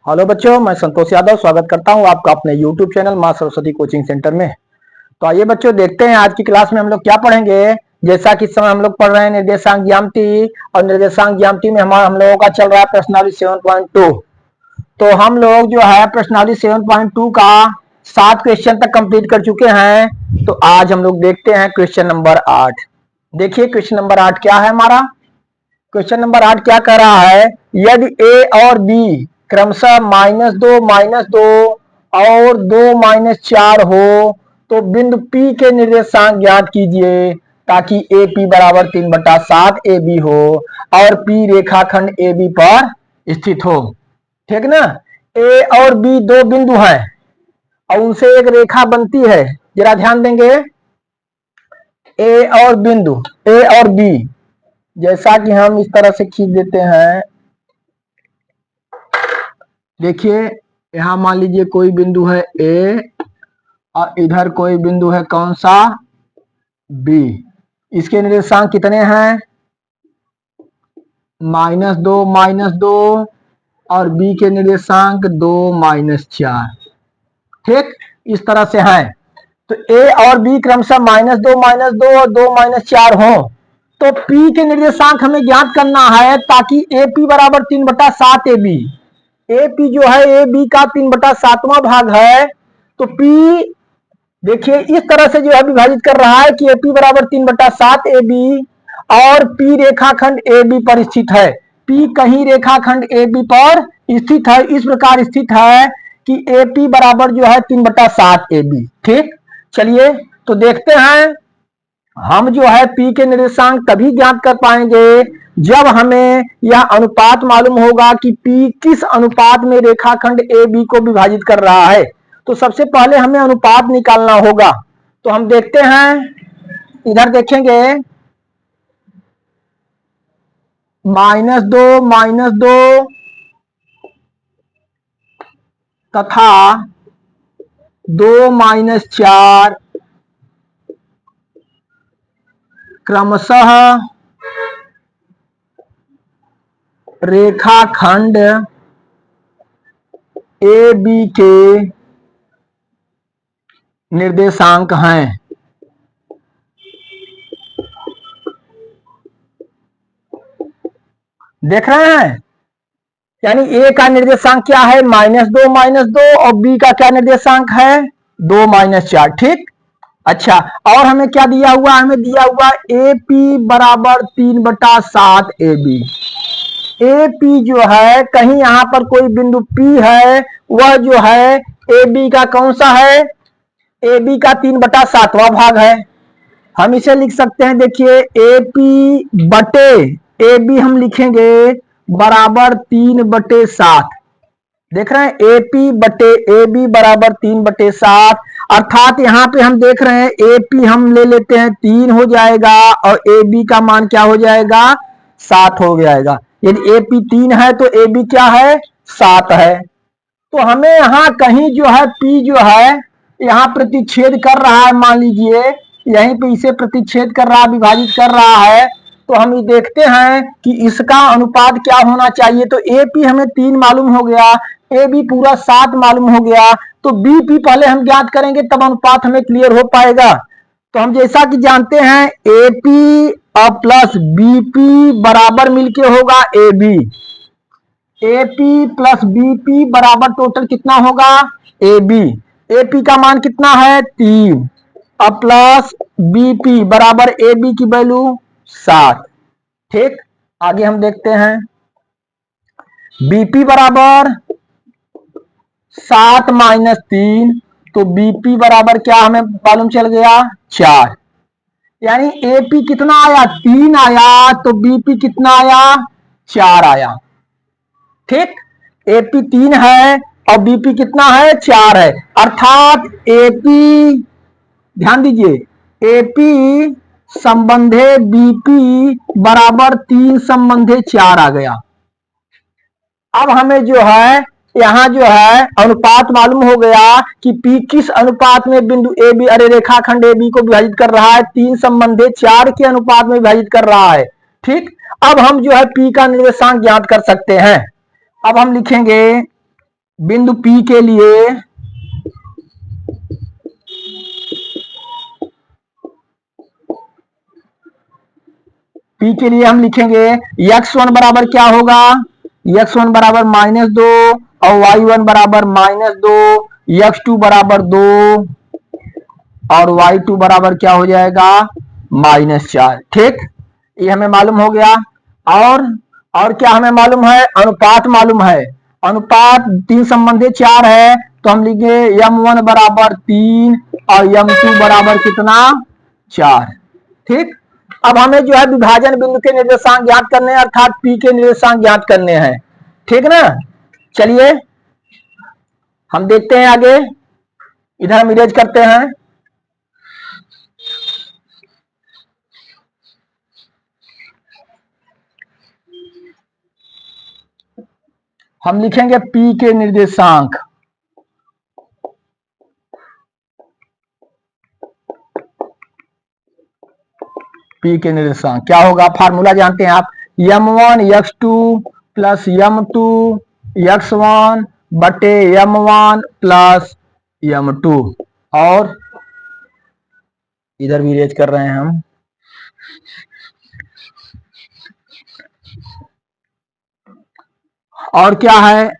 Hello बच्चों, मैं संतोष यादव स्वागत करता हूं आपका अपने YouTube चैनल मां सरस्वती कोचिंग सेंटर में। तो आइए बच्चों, देखते हैं आज की क्लास में हम लोग क्या पढ़ेंगे। जैसा कि इस समय हम लोग पढ़ रहे हैं निर्देशांक ज्यामिति, और निर्देशांक ज्यामिति में हम लोगों का चल रहा है प्रश्नावली 7.2। तो हम लोग जो है प्रश्नावली 7.2 का 7 क्वेश्चन तक कंप्लीट कर चुके हैं। तो आज हम लोग देखते हैं क्वेश्चन नंबर 8। देखिए क्वेश्चन नंबर 8 क्या है हमारा। क्वेश्चन नंबर 8 क्या कह रहा है, यदि ए और बी क्रमशः -2 और 2 - 4 हो तो बिंदु P के निर्देशांक ज्ञात कीजिए ताकि AP बराबर 3/7 AB हो और P रेखाखंड AB पर स्थित हो। ठीक ना। A और B दो बिंदु हैं और उनसे एक रेखा बनती है। जरा ध्यान देंगे, A और बिंदु A और B, जैसा कि हम इस तरह से खींच देते हैं। देखिए यहां मान लीजिए कोई बिंदु है A और इधर कोई बिंदु है कौन सा, B। इसके निर्देशांक कितने हैं, -2 और B के निर्देशांक 2 - 4। ठीक, इस तरह से है। तो A और B क्रमशः -2 और 2 - 4 हो तो P के निर्देशांक हमें ज्ञात करना है ताकि AP बराबर 3/7 AB। AP जो है AB का 3/7वां भाग है। तो P देखिए इस तरह से जो है विभाजित कर रहा है कि AP बराबर 3/7 AB और P रेखाखंड AB पर स्थित है। P कहीं रेखाखंड AB पर स्थित है, इस प्रकार स्थित है कि AP बराबर जो है 3/7 AB। ठीक, चलिए तो देखते हैं। हम जो है P के निर्देशांक तभी ज्ञात कर पाएंगे जब हमें यह अनुपात मालूम होगा कि P किस अनुपात में रेखाखंड AB को विभाजित कर रहा है। तो सबसे पहले हमें अनुपात निकालना होगा। तो हम देखते हैं, इधर देखेंगे -2 तथा 2 - 4 क्रमशः रेखाखंड AB के निर्देशांक हैं। देख रहे हैं, यानी A का निर्देशांक क्या है, -2 और B का क्या निर्देशांक है, 2 - 4। ठीक, अच्छा, और हमें क्या दिया हुआ, हमें दिया हुआ AP बराबर 3/7 AB। AP जो है कहीं यहां पर कोई बिंदु P है, वह जो है AB का कौन सा है, AB का 3/7वां भाग है। हम इसे लिख सकते हैं, देखिए AP बटे AB हम लिखेंगे बराबर 3/7। देख रहे हैं AP बटे AB बराबर 3/7, अर्थात यहाँ पे हम देख रहे हैं AP हम ले लेते हैं 3 हो जाएगा और AB का मान क्या हो जाएगा, 7 हो जाएगा। यदि AP 3 है तो AB क्या है, 7 है। तो हमें यहाँ कहीं जो है P जो है यहाँ प्रतिच्छेद कर रहा है, मान लीजिए यहीं पे इसे प्रतिच्छेद कर रहा है, विभाजित कर रहा है। तो हम ये देखते हैं कि इसका अनुपात क्या होना चाहिए। तो AP हमें 3 मालूम हो गया, AB पूरा 7 मालूम हो गया। तो BP पहले हम ज्ञात करेंगे तब अनुपात हमें क्लियर हो पाएगा। तो हम जैसा कि जानते हैं AP और प्लस BP बराबर मिलके होगा AB। AP प्लस BP बराबर टोटल कितना होगा, AB। AP का मान कितना है, 3 और प्लस BP बराबर AB की वैल्यू 7। ठीक, आगे हम देखते हैं BP बराबर 7 - 3, तो BP बराबर क्या हमें मालूम चल गया, 4। यानी AP कितना आया, 3 आया, तो BP कितना आया, 4 आया। ठीक, AP 3 है और BP कितना है, 4 है। अर्थात AP, ध्यान दीजिए AP संबंधे BP बराबर 3 संबंधे 4 आ गया। अब हमें जो है यहाँ जो है अनुपात मालूम हो गया कि P किस अनुपात में बिंदु AB, अरे रेखाखंड AB को विभाजित कर रहा है, 3 संबंधे 4 के अनुपात में विभाजित कर रहा है। ठीक, अब हम जो है P का निर्देशांक ज्ञात कर सकते हैं। अब हम लिखेंगे बिंदु P के लिए P के लिए हम लिखेंगे x1 बराबर क्या होगा, x1 बराबर -2 और y1 बराबर -2, x2 बराबर 2 और y2 बराबर क्या हो जाएगा -4। ठीक, ये हमें मालूम हो गया। और क्या हमें मालूम है, अनुपात मालूम है। अनुपात 3 संबंधी 4 है, तो हम लिखेंगे m1 बराबर 3 और m2 बराबर कितना 4। ठीक, अब हमें जो है विभाजन बिंदु के निर्देशांक ज्ञात करने हैं, अर्थात P के निर्देशांक ज्ञात करने हैं। ठीक ना, चलिए हम देखते हैं आगे, इधर हम इरेज करते हैं। हम लिखेंगे P के निर्देशांक, P के निर्देशांक क्या होगा, फार्मूला जानते हैं आप, m1 x2 plus m2 x1 बटे m1 प्लस m2। और इधर भी इरेज कर रहे हैं हम। और क्या है,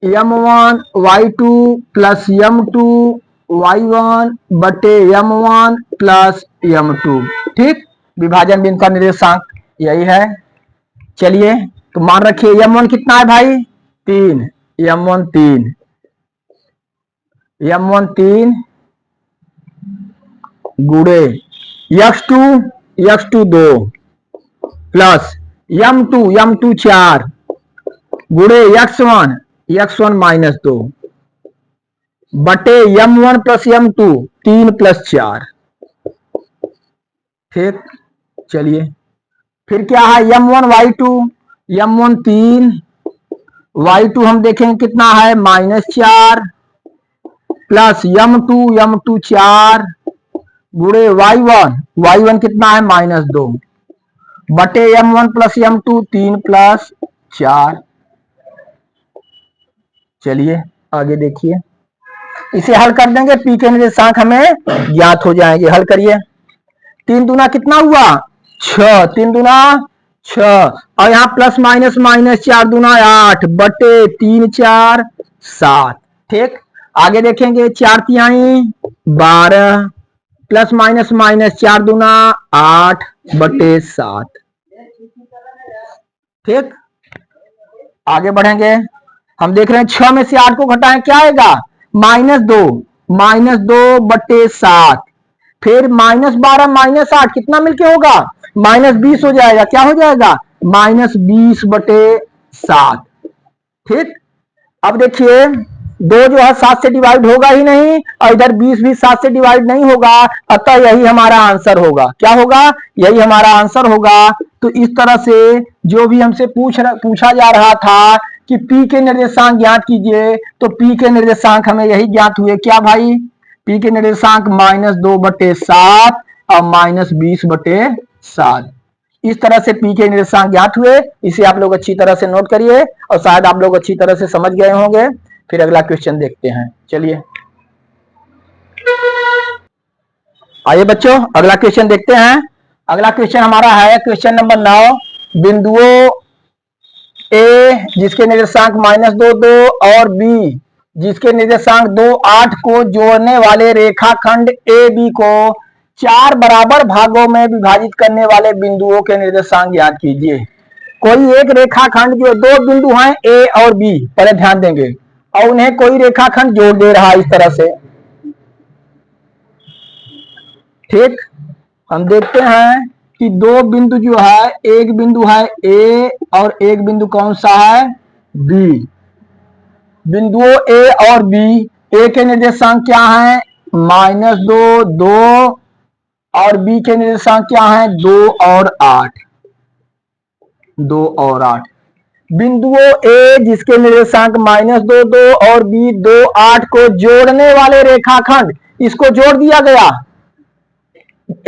m1 y2 plus m2 y1 बटे m1 प्लस m2। ठीक, विभाजन बिंदु का निर्देशांक यही है। चलिए तो मान रखिए m1 कितना है भाई 3, m1 3 गुणे x2 2 प्लस m2 4 गुणे x1 -2 बटे m1 प्लस m2 3 प्लस 4। ठीक, चलिए फिर क्या है m1 y2 3 y2 हम देखेंगे कितना है -4 प्लस m2 4 गुणे y1 कितना है -2 बटे m1 प्लस m2 3 प्लस 4। चलिए आगे देखिए, इसे हल कर देंगे, P के निर्देशांक हमें ज्ञात हो जाएंगे। हल करिए, 3 दूना कितना हुआ 6, 3 दूना 6 और यहाँ प्लस माइनस 4 दूना 8 बटे 3 4 7। ठीक, आगे देखेंगे 4 तिहाई 12 प्लस माइनस 4 दूना 8 बटे 7। ठीक, आगे बढ़ेंगे, हम देख रहे हैं 6 में से 8 को घटाएं क्या आएगा -2 बटे 7, फिर -12 -8 कितना मिलके होगा -20 हो जाएगा, क्या हो जाएगा -20 बटे 7। ठीक, अब देखिए 2 जो है 7 से डिवाइड होगा ही नहीं और इधर 20 भी 7 से डिवाइड नहीं होगा, अतः यही हमारा आंसर होगा। क्या होगा, यही हमारा आंसर होगा। तो इस तरह से जो भी हमसे पूछा जा रहा था कि P के निर्देशांक ज्ञात कीजिए, तो P के निर्देशांक हमें यही ज्ञात हुए। क्या भाई, P के निर्देशांक -2 बटे 7 और -20 बटे 7। इस तरह से P के निर्देशांक ज्ञात हुए। इसे आप लोग अच्छी तरह से नोट करिए और शायद आप लोग अच्छी तरह से समझ गए होंगे। फिर अगला क्वेश्चन देखते हैं। चलिए आइए बच्चों अगला क्वेश्चन देखते हैं। अगला क्वेश्चन हमारा है क्वेश्चन नंबर 9, बिंदुओं A जिसके निर्देशांक -2 2 और B जिसके निर्देशांक 2 8 को जोड़ने वाले रेखाखंड AB को 4 बराबर भागों में विभाजित करने वाले बिंदुओं के निर्देशांक ज्ञात कीजिए। कोई एक रेखाखंड जो 2 बिंदु हैं A और B, पहले ध्यान देंगे, और उन्हें कोई रेखाखंड जोड़ दे रहा है इस तरह से। ठीक, हम देखते हैं कि 2 बिंदु जो है, एक बिंदु है A और एक बिंदु कौन सा है B। बिंदुओं A और B, A के निर्देशांक क्या है -2 2 और B के निर्देशांक क्या है 2 और 8। बिंदुओं A जिसके निर्देशांक -2 2 और B 2 8 को जोड़ने वाले रेखाखंड, इसको जोड़ दिया गया,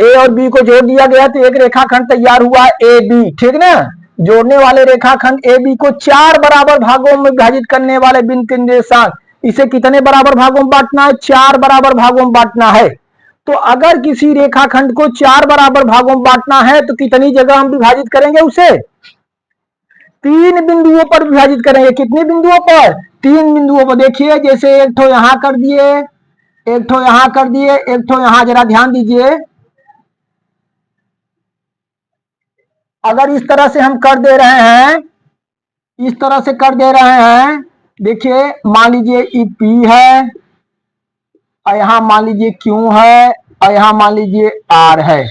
A और B को जोड़ दिया गया तो एक रेखाखंड तैयार हुआ AB। ठीक ना, जोड़ने वाले रेखाखंड ए बी को 4 बराबर भागों में विभाजित करने वाले बिंदु के निर्देशांक, इसे कितने बराबर भागों में बांटना है? 4 बराबर भागों में बांटना है। तो अगर किसी रेखाखंड को 4 बराबर भागों में बांटना है तो कितनी जगह हम विभाजित करेंगे उसे? 3 बिंदुओं पर विभाजित करेंगे। कितने बिंदुओं पर? 3 बिंदुओं पर। देखिए जैसे एक ठो यहां कर दिए, एक ठो यहां कर दिए, एक ठो यहां, जरा ध्यान दीजिए। अगर इस तरह से हम कर दे रहे हैं, इस तरह से कर दे रहे हैं, देखिए मान लीजिए ये P है और यहां मान लीजिए Q है और यहां मान लीजिए R है।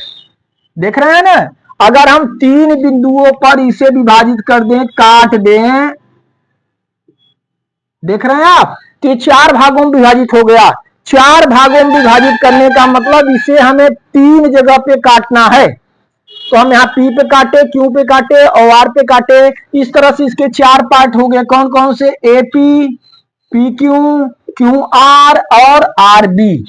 देख रहे हैं ना? अगर हम 3 बिंदुओं पर इसे विभाजित कर दें, काट दें, देख रहे हैं आप, तो ये 4 भागों में विभाजित हो गया। 4 भागों में विभाजित करने का मतलब इसे हमें 3 जगह पे काटना है। तो हम यहाँ P पे काटे, Q पे काटे और R पे काटे। इस तरह से इसके 4 पार्ट हो गए। कौन कौन से? AP, PQ, QR और RB।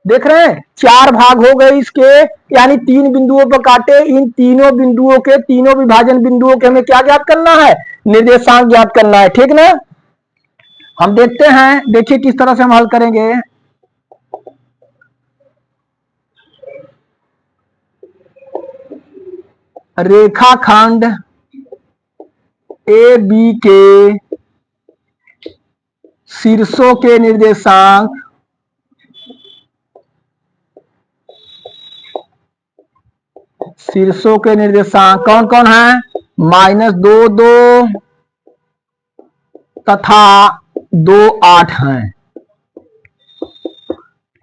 देख रहे हैं? 4 भाग हो गए इसके, यानी 3 बिंदुओं पर काटे। इन तीनों बिंदुओं के, तीनों विभाजन बिंदुओं के हमें क्या ज्ञात करना है? निर्देशांक ज्ञात करना है। ठीक ना? हम देखते हैं, देखिए किस तरह से हम हल करेंगे। रेखाखंड ए बी के शीर्षों के निर्देशांक कौन कौन है? -2, 2 तथा 2, 8 हैं।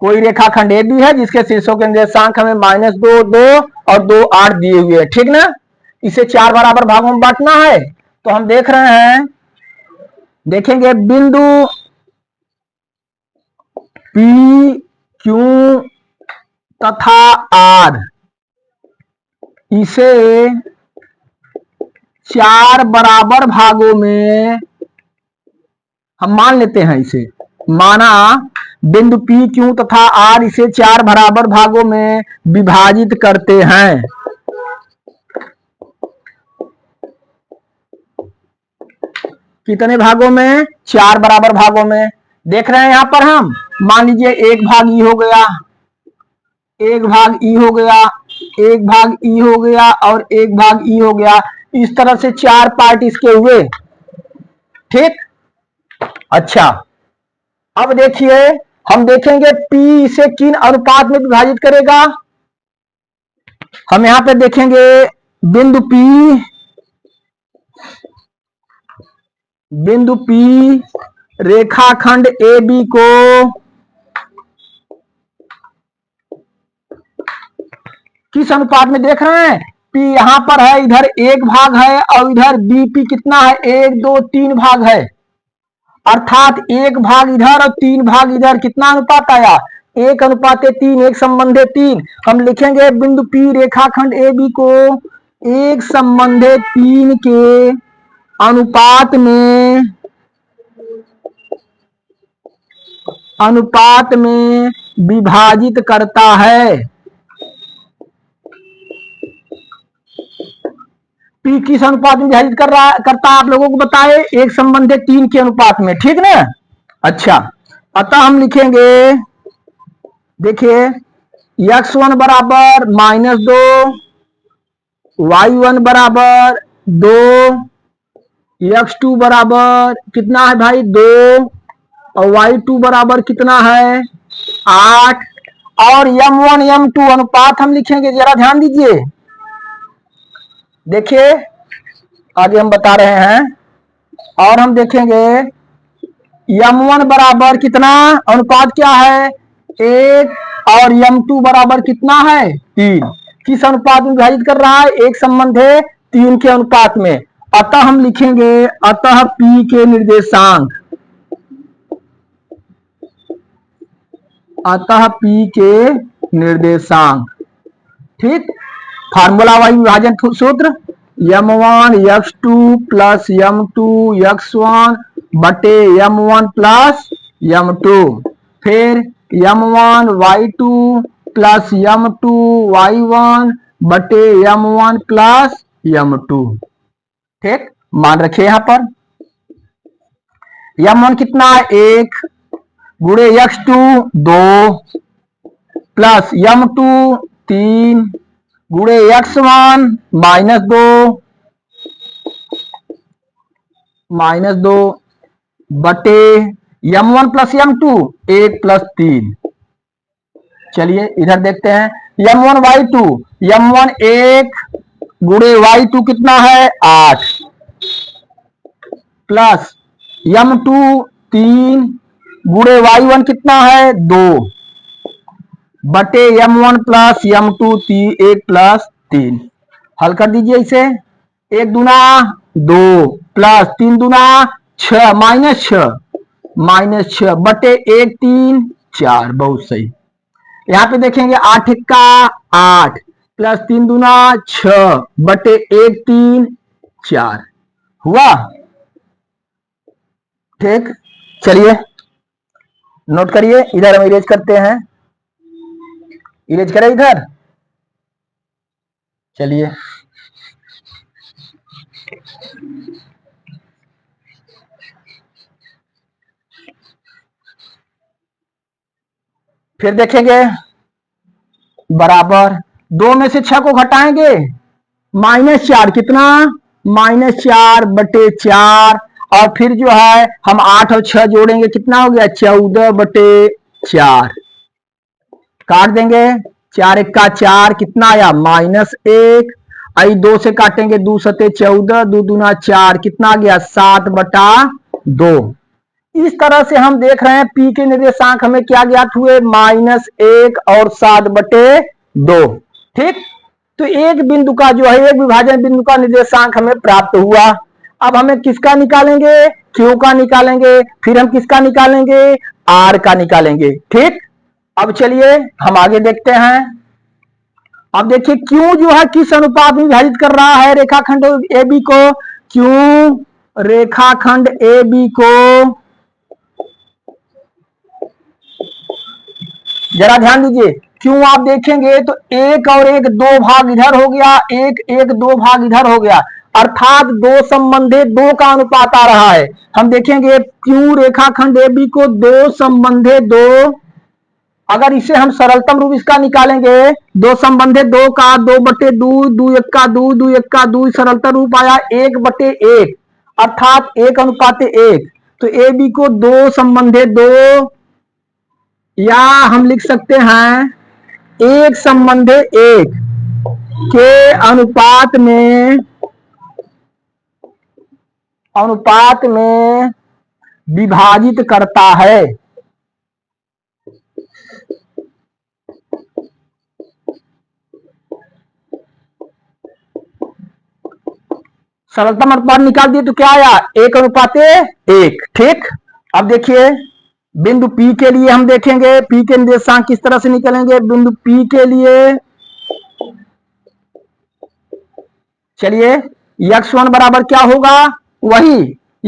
कोई रेखाखंड ए बी है जिसके शीर्षों के निर्देशांक हमें -2, 2 और 2, 8 दिए हुए हैं। ठीक ना? इसे 4 बराबर भागों में बांटना है। तो हम देख रहे हैं, देखेंगे बिंदु P, Q तथा R, इसे 4 बराबर भागों में हम मान लेते हैं। इसे माना बिंदु P, Q तथा R, इसे 4 बराबर भागों में विभाजित करते हैं। कितने भागों में? 4 बराबर भागों में। देख रहे हैं यहां पर हम, मान लीजिए एक भाग ई हो गया, एक भाग ई हो गया, एक भाग ई हो गया और एक भाग ई हो गया। इस तरह से 4 पार्ट इसके हुए। ठीक? अच्छा, अब देखिए हम देखेंगे P इसे किन अनुपात में विभाजित करेगा। हम यहां पे देखेंगे बिंदु P रेखाखंड ए बी को किस अनुपात में देख रहे हैं? P यहां पर है, इधर एक भाग है और इधर BP कितना है? 1, 2, 3 भाग है। अर्थात एक भाग इधर और 3 भाग इधर। कितना अनुपात आया? 1:3, 1:3। हम लिखेंगे बिंदु P रेखाखंड ए बी को 1:3 के अनुपात में विभाजित करता है। P किस अनुपात में विभाजित करता है आप लोगों को बताए? 1:3 के अनुपात में। ठीक ना? अच्छा, अतः हम लिखेंगे, देखिए x1 बराबर -2, y1 बराबर 2, x2 बराबर कितना है भाई? 2 और y2 बराबर कितना है? 8। और m1 m2 अनुपात हम लिखेंगे, जरा ध्यान दीजिए। देखिए आगे हम बता रहे हैं, और हम देखेंगे m1 बराबर कितना, अनुपात क्या है? 1 और m2 बराबर कितना है? 3। किस अनुपात में विभाजित कर रहा है? 1:3 के अनुपात में। अतः हम लिखेंगे, अतः P के निर्देशांक, अतः P के निर्देशांक, ठीक, फार्मूला वाइज विभाजन सूत्र m1 x2 plus m2 x1 बटे m1 प्लस m2, फिर m1 y2 plus m2 y1 बटे m1 प्लस m2। ठीक, मान रखिए यहां पर m1 कितना है 1 गुणे x2 2 प्लस m2 3 गुणे x1 -2 बटे m1 प्लस m2 1 प्लस 3। चलिए इधर देखते हैं m1 y2 m1 1 गुणे y2 कितना है 8 प्लस m2 3 गुणे y1 कितना है 2 बटे m1 प्लस m2 1 प्लस 3। हल कर दीजिए इसे 1 दूना 2 प्लस 3 दूना 6 -6 बटे 1 3 4। बहुत सही। यहां पे देखेंगे 8 का 8 प्लस 3 दूना 6 बटे 1 3 4 हुआ। ठीक, चलिए नोट करिए, इधर हम इरेज करते हैं, इरेज करें इधर। चलिए फिर देखेंगे बराबर 2 में से 6 को घटाएंगे -4 कितना -4 बटे 4 और फिर जो है हम 8 और 6 जोड़ेंगे कितना हो गया 14 बटे 4। काट देंगे 4 1 का 4 कितना आया -1 आई 2 से काटेंगे 2 सते 14 2 दूना 4 कितना आ गया 7 बटा 2। इस तरह से हम देख रहे हैं पी के निर्देशांक हमें क्या ज्ञात हुए -1 और 7 बटे 2। ठीक, तो एक बिंदु का जो है एक विभाजन बिंदु का निर्देशांक हमें प्राप्त हुआ। अब हमें किसका निकालेंगे क्यू का निकालेंगे, फिर हम किसका निकालेंगे आर का निकालेंगे। ठीक, अब चलिए हम आगे देखते हैं। अब देखिए क्यू जो है किस अनुपात में विभाजित कर रहा है रेखाखंड ए बी को। क्यू रेखाखंड ए बी को जरा ध्यान दीजिए, क्यों आप देखेंगे तो 1 और 1 2 भाग इधर हो गया, 1 1 2 भाग इधर हो गया, अर्थात 2 संबंधे 2 का अनुपात आ रहा है। हम देखेंगे क्यू रेखाखंड ए बी को 2 संबंधे 2, अगर इसे हम सरलतम रूप इसका निकालेंगे 2 संबंधे 2 का 2 बटे 2 2 1 का 2 2 1 का 2 सरलतम रूप आया 1 बटे 1 अर्थात 1 अनुपात 1। तो ए बी को 2 संबंधे 2 या हम लिख सकते हैं 1 संबंधे 1 के अनुपात में विभाजित करता है। सरलतम अनुपात निकाल दिए तो क्या आया 1 अनुपात 1। ठीक, अब देखिए बिंदु P के लिए हम देखेंगे P के निर्देशांक किस तरह से निकलेंगे। बिंदु P के लिए चलिए x1 बराबर क्या होगा वही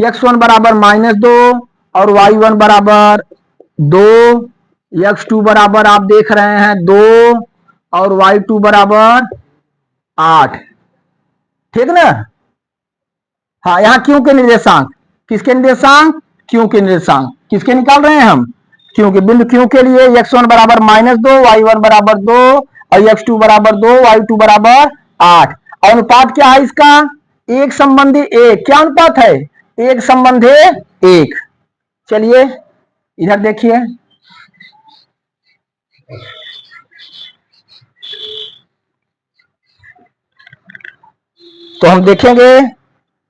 x1 बराबर -2 और y1 बराबर 2, x2 बराबर आप देख रहे हैं 2 और y2 बराबर 8। ठीक ना। हाँ, यहाँ क्यों के निर्देशांक किसके निर्देशांक क्यों के निर्देशांक किसके निकाल रहे हैं हम क्यों के। बिंदु क्यों के लिए x1 बराबर -2 y1 बराबर 2 और x2 बराबर 2 y2 बराबर 8। अनुपात क्या है इसका 1 संबंधी 1। क्या अनुपात है 1 संबंधी 1। चलिए इधर देखिए तो हम देखेंगे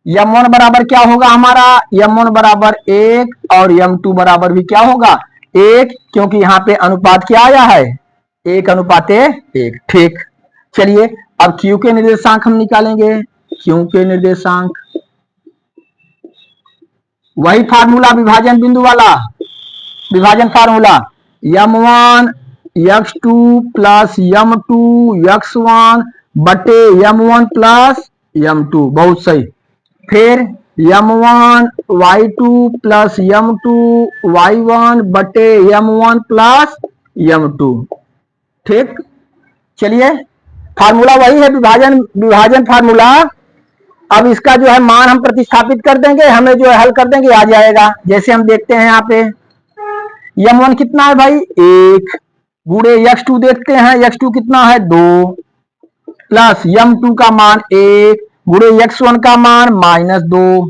m1 बराबर क्या होगा हमारा m1 बराबर 1 और m2 बराबर भी क्या होगा 1, क्योंकि यहाँ पे अनुपात क्या आया है 1 अनुपात 1। ठीक, चलिए अब Q के निर्देशांक हम निकालेंगे। Q के निर्देशांक वही फार्मूला विभाजन बिंदु वाला विभाजन formula m1 x2 plus m2 x1 बटे m1 प्लस m2। बहुत सही। फिर m1 y2 plus m2 y1 बटे m1 प्लस m2। ठीक, चलिए फार्मूला वही है विभाजन फार्मूला अब इसका जो है मान हम प्रतिस्थापित कर देंगे, हमें जो है हल कर देंगे, आ जाएगा। जैसे हम देखते हैं यहाँ पे m1 कितना है भाई 1 गुणे x2 देखते हैं, x2 कितना है 2 प्लस m2 का मान 1 गुणे x1 का मान -2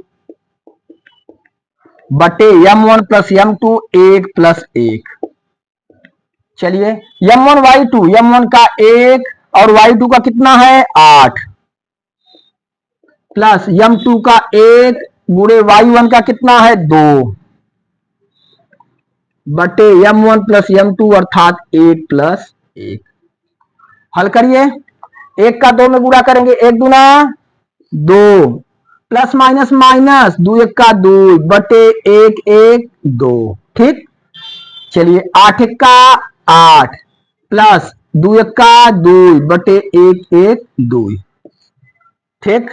बटे m1 प्लस m2 1 प्लस 1। चलिए m1 y2, m1 का 1 और y2 का कितना है 8 प्लस m2 का 1 गुणे y1 का कितना है 2 बटे m1 प्लस m2 अर्थात 1 प्लस 1। हल करिए, 1 का 2 में गुणा करेंगे, 1 दूना 2 प्लस माइनस माइनस 2 1 का 2 बटे 1 1 2। ठीक, चलिए 8 1 का 8 प्लस 2 1 का 2 बटे 1 1 2। ठीक,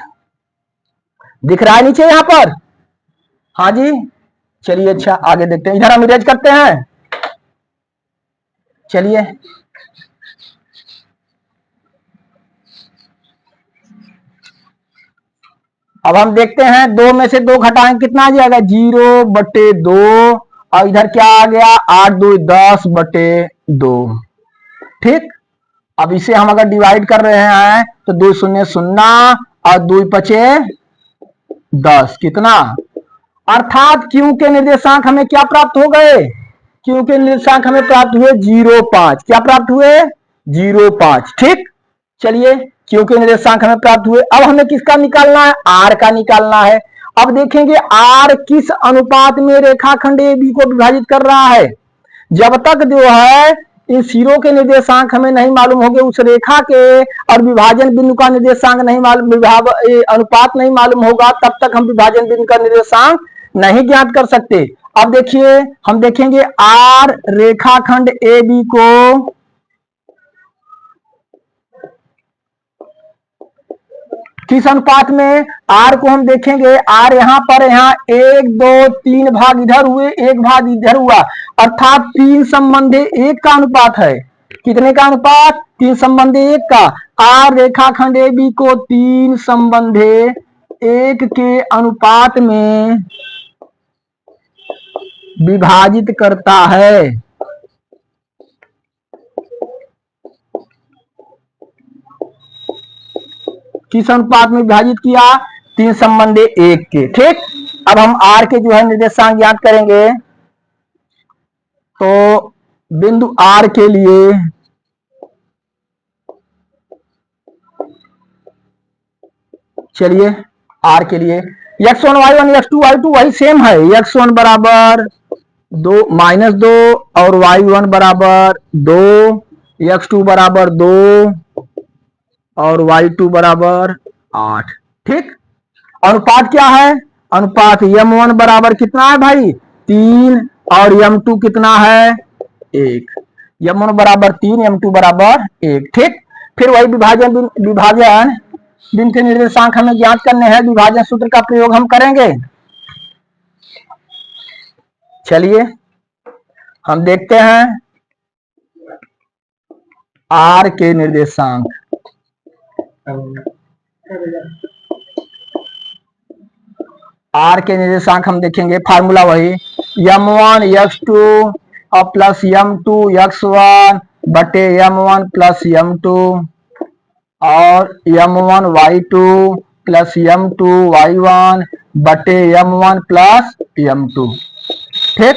दिख रहा है नीचे यहां पर? हाँ जी, चलिए अच्छा आगे देखते हैं, इधर हम इरेज करते हैं। चलिए अब हम देखते हैं, 2 में से 2 घटाएं कितना आ जाएगा 0 बटे 2 और इधर क्या आ गया 8 2 10 बटे 2। ठीक, अब इसे हम अगर डिवाइड कर रहे हैं तो 2 शून्य 0 और 2 पचे 10 कितना, अर्थात Q के निर्देशांक हमें क्या प्राप्त हो गए, Q के निर्देशांक हमें प्राप्त हुए 0,5। क्या प्राप्त हुए 0,5। ठीक, चलिए Q के निर्देशांक हमें प्राप्त हुए। अब हमें किसका निकालना है, R का निकालना है। अब देखेंगे R किस अनुपात में रेखाखंड AB को विभाजित कर रहा है। जब तक जो है इन सिरों के निर्देशांक हमें नहीं मालूम होंगे, उस रेखा के और विभाजन बिंदु का निर्देशांक नहीं मालूम, अनुपात नहीं मालूम होगा, तब तक हम विभाजन बिंदु का निर्देशांक नहीं ज्ञात कर सकते। अब देखिए हम देखेंगे R रेखाखंड AB को किस अनुपात में, R को हम देखेंगे, R यहां पर यहाँ 1 2 3 भाग इधर हुए, 1 भाग इधर हुआ, अर्थात 3 संबंधे 1 का अनुपात है। कितने का अनुपात, 3 संबंधे 1 का। R रेखाखंड AB को 3 संबंधे 1 के अनुपात में विभाजित करता है। किस अनुपात में विभाजित किया, 3 संबंधे 1 के। ठीक, अब हम R के जो है निर्देशांक ज्ञात करेंगे, तो बिंदु R के लिए चलिए R के लिए x1 y1 x2 y2 वही सेम है, x1 बराबर 2 -2 और y1 बराबर 2, x2 बराबर 2 और y2 बराबर 8। ठीक, अनुपात क्या है, अनुपात m1 बराबर कितना है भाई 3 और m2 कितना है 1, m1 बराबर 3 m2 बराबर 1। ठीक, फिर वही विभाजन बिंदु के निर्देशांक हमें ज्ञात करने हैं, विभाजन सूत्र का प्रयोग हम करेंगे। चलिए हम देखते हैं R के निर्देशांक, R के निर्देशांक हम देखेंगे, फार्मूला वही m1 x2 और प्लस m2 x1 बटे m1 प्लस m2 और m1 y2 plus m2 y1 बटे m1 प्लस m2। ठीक,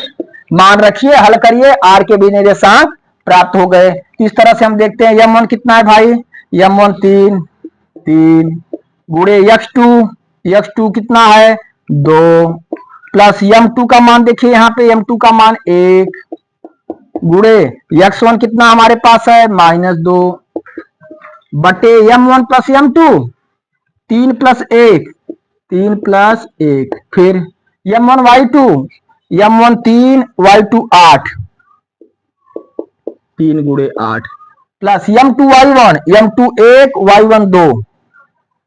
मान रखिए, हल करिए, R के भी निर्देशांक प्राप्त हो गए। इस तरह से हम देखते हैं m1 कितना है भाई, m1 3 गुणे x2 कितना है 2 प्लस m2 का मान देखिए, यहाँ पे m2 का मान 1 गुणे x1 कितना हमारे पास है -2 बटे m1 प्लस m2 3 प्लस 1 फिर m1 y2 m1 3 y2 8 3 गुणे 8 plus m2 y1 m2 1 y1 2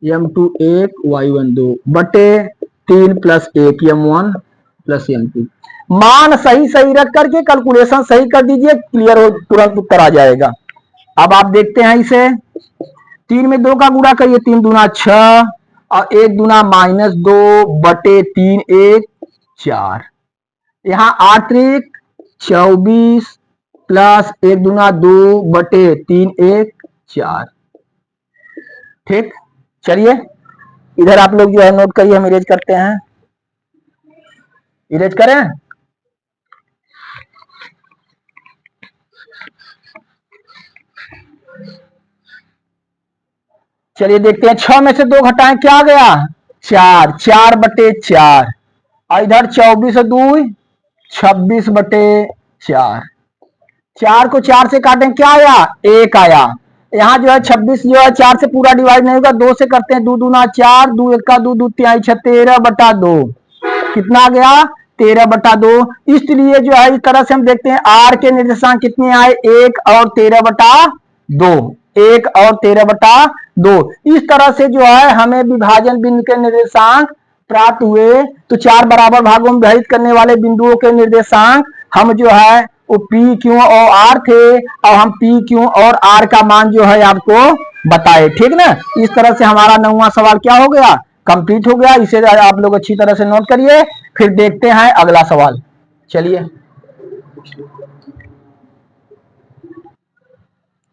m2 1 y1 2 बटे 3 प्लस 1 m1 प्लस m2। मान सही सही रख करके कैलकुलेशन सही कर दीजिए, क्लियर हो, तुरंत उत्तर आ जाएगा। अब आप देखते हैं इसे, 3 में 2 का गुणा करिए, 3 दूना 6 और 1 दूना -2/3 1 4। यहाँ 8×3 = 24 प्लस 1 दूना 2/3 1 4। ठीक, चलिए इधर आप लोग जो है नोट करिए, हम इरेज करते हैं। इरेज करें। चलिए देखते हैं, 6 में से 2 घटाएं, क्या आ गया 4, 4/4। और इधर 24×2 = 26/4। 4 को 4 से काटें, क्या आया 1 आया। यहाँ जो है 26 जो है 4 से पूरा डिवाइड नहीं होगा, 2 से करते हैं। 2 दूना 4, 2 1 का 2, 2 3 6, 13/2। कितना आ गया 13/2। इसलिए जो है इस तरह से हम देखते हैं आर के निर्देशांक कितने आए 1 और 13/2। 1 और 13/2। इस तरह से जो है हमें विभाजन बिंदु के निर्देशांक प्राप्त हुए। तो 4 बराबर भागों में विभाजित करने वाले बिंदुओं के निर्देशांक हम जो है वो पी क्यू और आर थे, और हम पी क्यू और आर का मान जो है आपको बताए। ठीक ना, इस तरह से हमारा 9वां सवाल क्या हो गया, कंप्लीट हो गया। इसे आप लोग अच्छी तरह से नोट करिए। फिर देखते हैं अगला सवाल। चलिए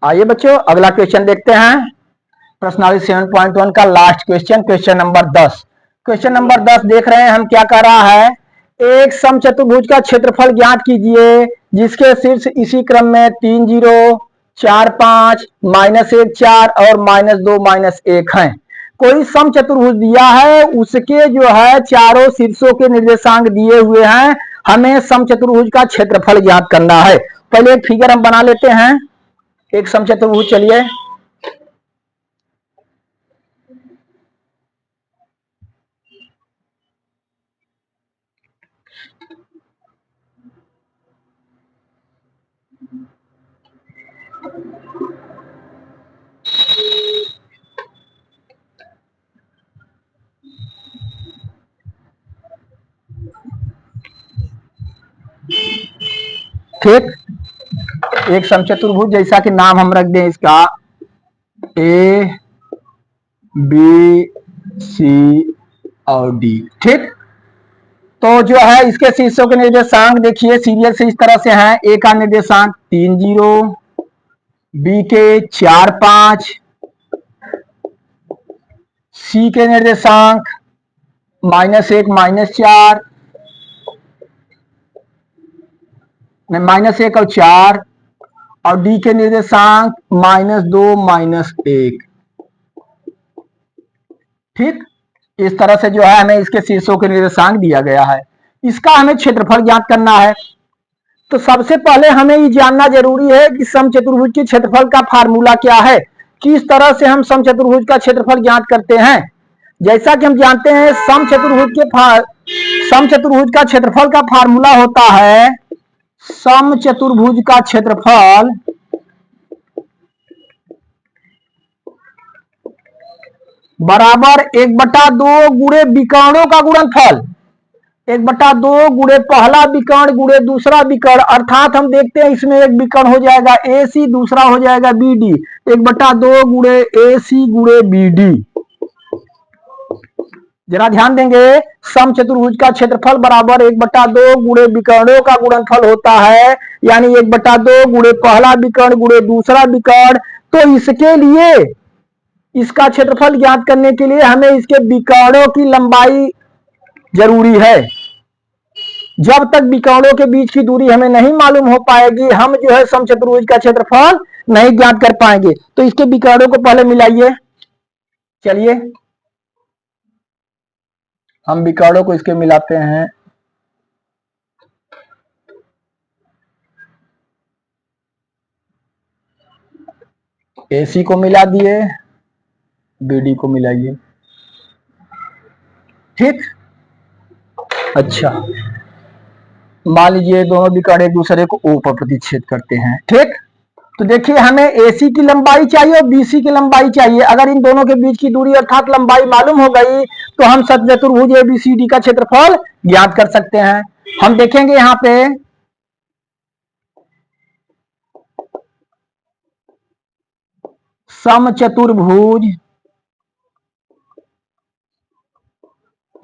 आइए बच्चों अगला क्वेश्चन देखते हैं। प्रश्नावली 7.1 का last question, question number 10। Question number 10 देख रहे हैं हम, क्या कह रहा है, एक समचतुर्भुज का क्षेत्रफल ज्ञात कीजिए जिसके शीर्ष इसी क्रम में 3 0 4 5 -1 4 और -2 -1 हैं। कोई समचतुर्भुज दिया है, उसके जो है चारों शीर्षों के निर्देशांक दिए हुए हैं। हमें समचतुर्भुज का क्षेत्रफल ज्ञात करना है। पहले एक फिगर हम बना लेते हैं, एक समचतुर्भुज। चलिए ठीक, एक समचतुर्भुज जैसा कि नाम हम रख दें इसका ए बी सी और डी। ठीक, तो जो है इसके शीर्षों के निर्देशांक देखिए सीरियल से इस तरह से हैं। ए का निर्देशांक 3 0, बी के 4 5, सी के निर्देशांक -1 -4 -1 और 4, और डी के निर्देशांक -2 -1। ठीक, इस तरह से जो है हमें इसके शीर्षों के निर्देशांक दिया गया है। इसका हमें क्षेत्रफल ज्ञात करना है। तो सबसे पहले हमें ये जानना जरूरी है कि समचतुर्भुज के क्षेत्रफल का फार्मूला क्या है, किस तरह से हम समचतुर्भुज का क्षेत्रफल ज्ञात करते हैं। जैसा कि हम जानते हैं समचतुर्भुज का क्षेत्रफल का फार्मूला होता है, समचतुर्भुज का क्षेत्रफल बराबर 1/2 गुणे विकर्णों का गुणनफल। 1/2 गुणे पहला विकर्ण गुणे दूसरा विकर्ण, अर्थात हम देखते हैं इसमें एक विकर्ण हो जाएगा ए सी, दूसरा हो जाएगा बी डी। 1/2 गुणे ए सी गुणे बी डी। जरा ध्यान देंगे, समचतुर्भुज का क्षेत्रफल बराबर 1/2 गुणे विकर्णों का गुणनफल होता है, यानी 1/2 गुणे पहला विकर्ण गुणे दूसरा विकर्ण। तो इसके लिए इसका क्षेत्रफल ज्ञात करने के लिए हमें इसके विकर्णों की लंबाई जरूरी है। जब तक विकर्णों के बीच की दूरी हमें नहीं मालूम हो पाएगी, हम जो है समचतुर्भुज का क्षेत्रफल नहीं ज्ञात कर पाएंगे। तो इसके विकर्णों को पहले मिलाइए। चलिए हम विकर्णों को इसके मिलाते हैं। एसी को मिला दिए, बीडी को मिलाइए। ठीक, अच्छा मान लीजिए दोनों विकर्ण एक दूसरे को ओ पर प्रतिच्छेद करते हैं। ठीक, तो देखिए हमें एसी की लंबाई चाहिए और बीसी की लंबाई चाहिए। अगर इन दोनों के बीच की दूरी अर्थात लंबाई मालूम हो गई तो हम समचतुर्भुज एबीसीडी का क्षेत्रफल ज्ञात कर सकते हैं। हम देखेंगे यहां पे समचतुर्भुज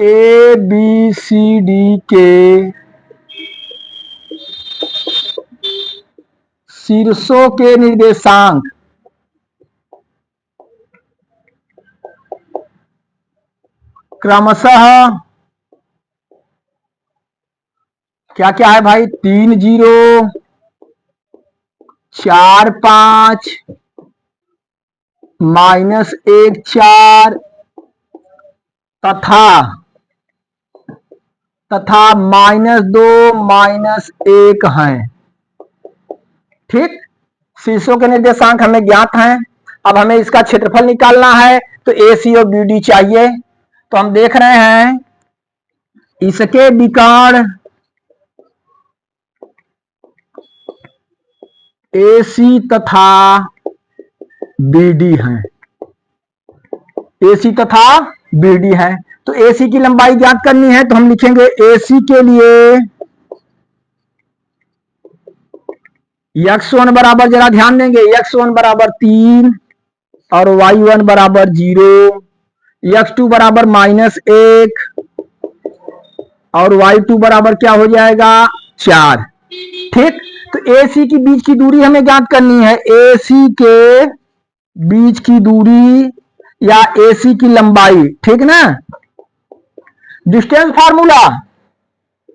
ए बी सी डी के शीर्षों के निर्देशांक क्रमशः क्या क्या है भाई, 3 0, 4 5, -1 4 तथा -2 -1 हैं। ठीक, शीर्षों के निर्देशांक हमें ज्ञात हैं। अब हमें इसका क्षेत्रफल निकालना है, तो ए सी और बी डी चाहिए। तो हम देख रहे हैं इसके विकर्ण ए सी तथा बी डी हैं। ए सी तथा बी डी है। तो ए सी की लंबाई ज्ञात करनी है, तो हम लिखेंगे ए सी के लिए x1 बराबर, जरा ध्यान देंगे, x1 बराबर 3 और y1 बराबर 0, x2 बराबर -1 और y2 बराबर क्या हो जाएगा 4। ठीक, तो ए सी की बीच की दूरी हमें ज्ञात करनी है। ए सी के बीच की दूरी या ए सी की लंबाई, ठीक ना। डिस्टेंस फार्मूला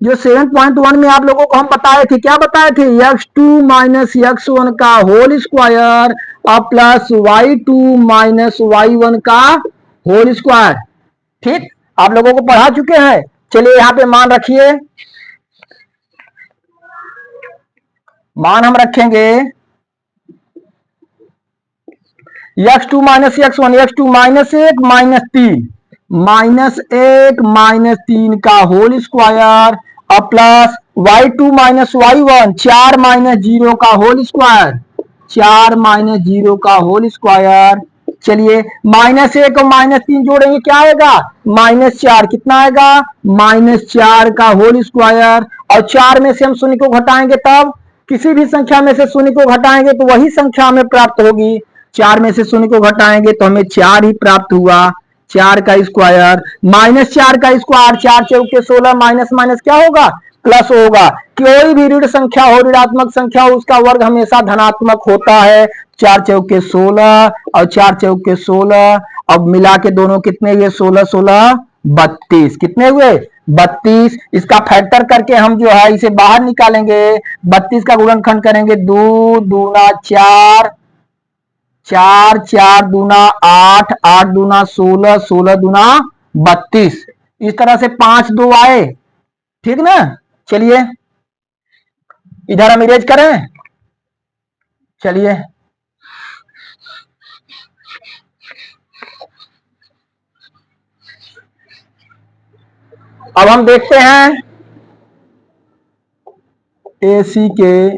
जो 7.1 में आप लोगों को हम बताए थे, क्या बताए थे, x2 माइनस x1 का होल स्क्वायर और प्लस y2 माइनस y1 का होल स्क्वायर। ठीक, आप लोगों को पढ़ा चुके हैं। चलिए यहां पे मान रखिए, मान हम रखेंगे x2 माइनस x1, x2 -1 -1 -3 का होल स्क्वायर और प्लस y2 माइनस y1 4 -0 का होल स्क्वायर, 4 -0 का होल स्क्वायर। चलिए -1 और -3 जोड़ेंगे, क्या आएगा -4, कितना आएगा -4 का होल स्क्वायर। और 4 में से हम शून्य को घटाएंगे, तब किसी भी संख्या में से शून्य को घटाएंगे तो वही संख्या हमें प्राप्त होगी। 4 में से शून्य को घटाएंगे तो हमें 4 ही प्राप्त हुआ, 4 का स्क्वायर -4 का स्क्वायर, 4 चौके 16, माइनस माइनस क्या होगा प्लस होगा। कोई भी ऋण संख्या हो, ऋणात्मक संख्या हो, उसका वर्ग हमेशा धनात्मक होता है। 4 चौके 16 और 4 चौके 16, अब मिला के दोनों कितने हुए 16 16 32, कितने हुए 32। इसका फैक्टर करके हम जो है इसे बाहर निकालेंगे, 32 का गुणनखंड करेंगे, 2 दूना 4, 4 4 दूना 8, 8 दूना 16, 16 दूना 32। इस तरह से 5 2 आए, ठीक ना। चलिए इधर हम इरेज करें, चलिए अब हम देखते हैं ए सी के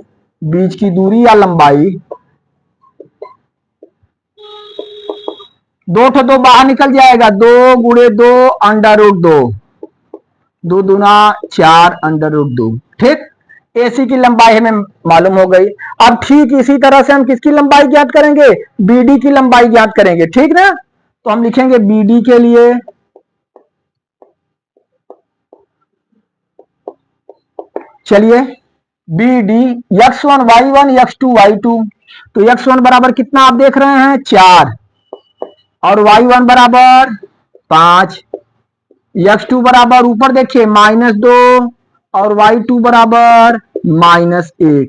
बीच की दूरी या लंबाई। 2 तो 2 बाहर निकल जाएगा, 2 गुणे 2 √2, 2 दूना 4 √2। ठीक, एसी की लंबाई हमें मालूम हो गई। अब ठीक इसी तरह से हम किसकी लंबाई ज्ञात करेंगे, बीडी की लंबाई ज्ञात करेंगे, ठीक ना। तो हम लिखेंगे बीडी के लिए चलिए BD x1 y1 x2 y2। तो x1 बराबर कितना आप देख रहे हैं 4 और y1 बराबर 5, x2 बराबर ऊपर देखिए -2 और y2 बराबर -1।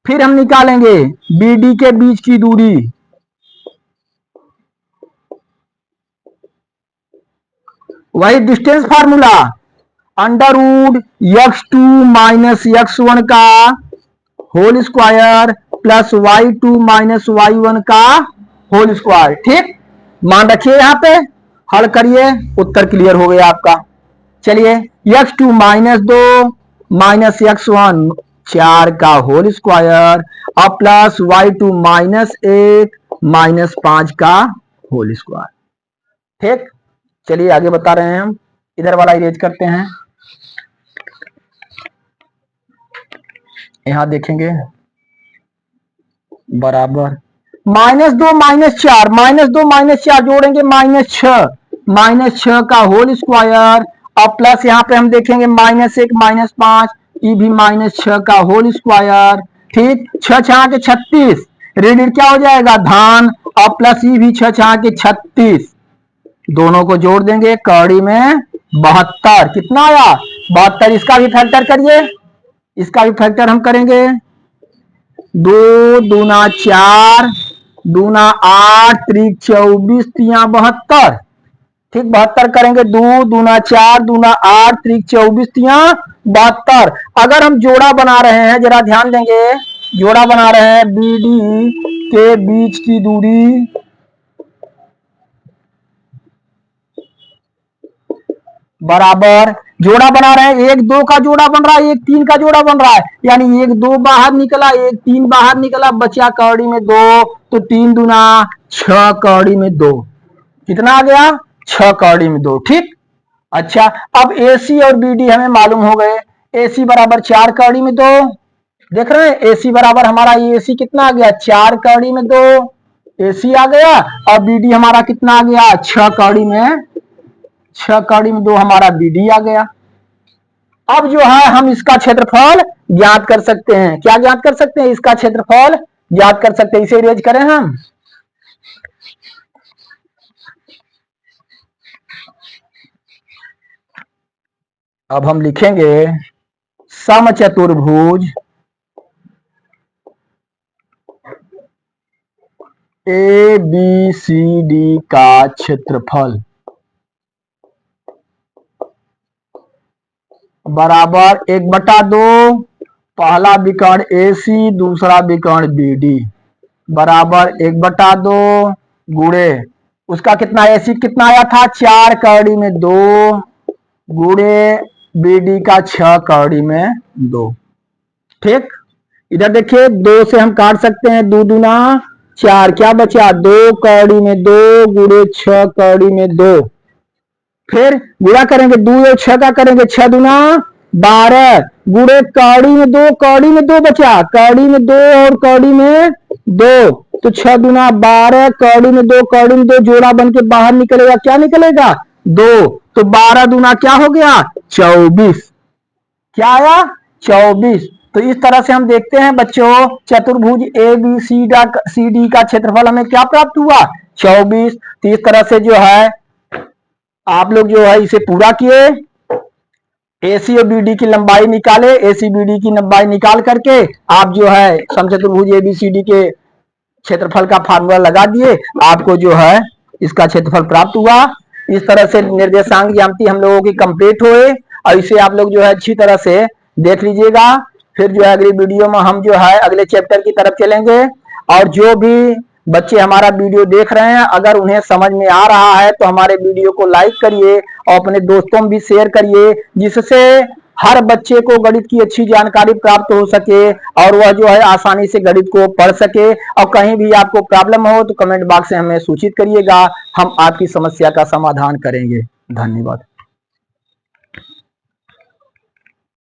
फिर हम निकालेंगे BD के बीच की दूरी, वही distance formula √x2 minus x1 का whole square plus y2 minus y1 का होल स्क्वायर। ठीक, मान रखिए यहां पे, हल करिए, उत्तर क्लियर हो गया आपका। चलिए x2 -2 माइनस x1 4 का होल स्क्वायर और प्लस y2 -1 -5 का होल स्क्वायर। ठीक, चलिए आगे बता रहे हैं हम, इधर वाला इरेज करते हैं। यहां देखेंगे बराबर -2 -4 -2 -4 जोड़ेंगे -6 का होल स्क्वायर अब प्लस यहाँ पे हम देखेंगे -1 -5 ई भी -6 का होल स्क्वायर, ठीक। 6 6 के 36, ऋण क्या हो जाएगा धन, अब प्लस ई भी 6 6 के 36, दोनों को जोड़ देंगे कौड़ी में 72, कितना आया 72। इसका भी फैक्टर करिए, इसका भी फैक्टर हम करेंगे, 2 दूना 4 दूना 8 त्रिक 24 तिया 72, ठीक। 72 करेंगे, 2 दूना 4 दूना 8 त्रिक 24 तिया 72। अगर हम जोड़ा बना रहे हैं, जरा ध्यान देंगे, जोड़ा बना रहे हैं, BD के बीच की दूरी बराबर, जोड़ा बना रहे हैं, 1 2 का जोड़ा बन रहा है, 1 3 का जोड़ा बन रहा है, यानी 1 2 बाहर निकला, 1 3 बाहर निकला, बचा कौड़ी में 2, तो 3 दूना 6 कौड़ी में 2, कितना आ गया 6 कौड़ी में 2, ठीक। अच्छा, अब AC और BD हमें मालूम हो गए, AC बराबर 4 कौड़ी में 2, देख रहे हैं, AC बराबर हमारा AC कितना आ गया 4 कौड़ी में 2, AC आ गया, और BD हमारा कितना आ गया 6 कौड़ी में 2 हमारा BD आ गया। अब जो है हम इसका क्षेत्रफल ज्ञात कर सकते हैं, क्या ज्ञात कर सकते हैं, इसका क्षेत्रफल ज्ञात कर सकते हैं, इसे इरेज करें हम। अब हम लिखेंगे समचतुर्भुज ABCD का क्षेत्रफल बराबर 1/2, पहला विकर्ण AC दूसरा विकर्ण BD बराबर 1/2 गुणे उसका कितना AC कितना आया था 4 कौड़ी में 2 गुणे BD का 6 कौड़ी में 2, ठीक। इधर देखिए 2 से हम काट सकते हैं, 2 दूना 4, क्या बचा 2 कौड़ी में 2 गुणे 6 कौड़ी में 2, फिर गुणा करेंगे, 2 और 6 का करेंगे, 6 दूना 12 गुणे कौड़ी में 2, कौड़ी में 2 बचा, कौड़ी में 2 और कौड़ी में 2, तो 6 दूना 12 कौड़ी में 2 कौड़ी में 2 जोड़ा बन के बाहर निकलेगा, क्या निकलेगा 2, तो 12 दूना क्या हो गया 24, क्या आया 24। तो इस तरह से हम देखते हैं बच्चों चतुर्भुज ABCD का क्षेत्रफल हमें क्या प्राप्त हुआ 24। तो इस तरह से जो है आप लोग जो है इसे पूरा किए, AC और BD की लंबाई निकाले, AC BD की लंबाई निकाल करके आप जो है समचतुर्भुज ABCD के क्षेत्रफल का फार्मूला लगा दिए, आपको जो है इसका क्षेत्रफल प्राप्त हुआ। इस तरह से निर्देशांक ज्यामिति हम लोगों की कंप्लीट हुए, और इसे आप लोग जो है अच्छी तरह से देख लीजिएगा। फिर जो है अगली वीडियो में हम जो है अगले चैप्टर की तरफ चलेंगे, और जो भी बच्चे हमारा वीडियो देख रहे हैं अगर उन्हें समझ में आ रहा है तो हमारे वीडियो को लाइक करिए और अपने दोस्तों में भी शेयर करिए, जिससे हर बच्चे को गणित की अच्छी जानकारी प्राप्त हो सके और वह जो है आसानी से गणित को पढ़ सके। और कहीं भी आपको प्रॉब्लम हो तो कमेंट बॉक्स में हमें सूचित करिएगा, हम आपकी समस्या का समाधान करेंगे। धन्यवाद।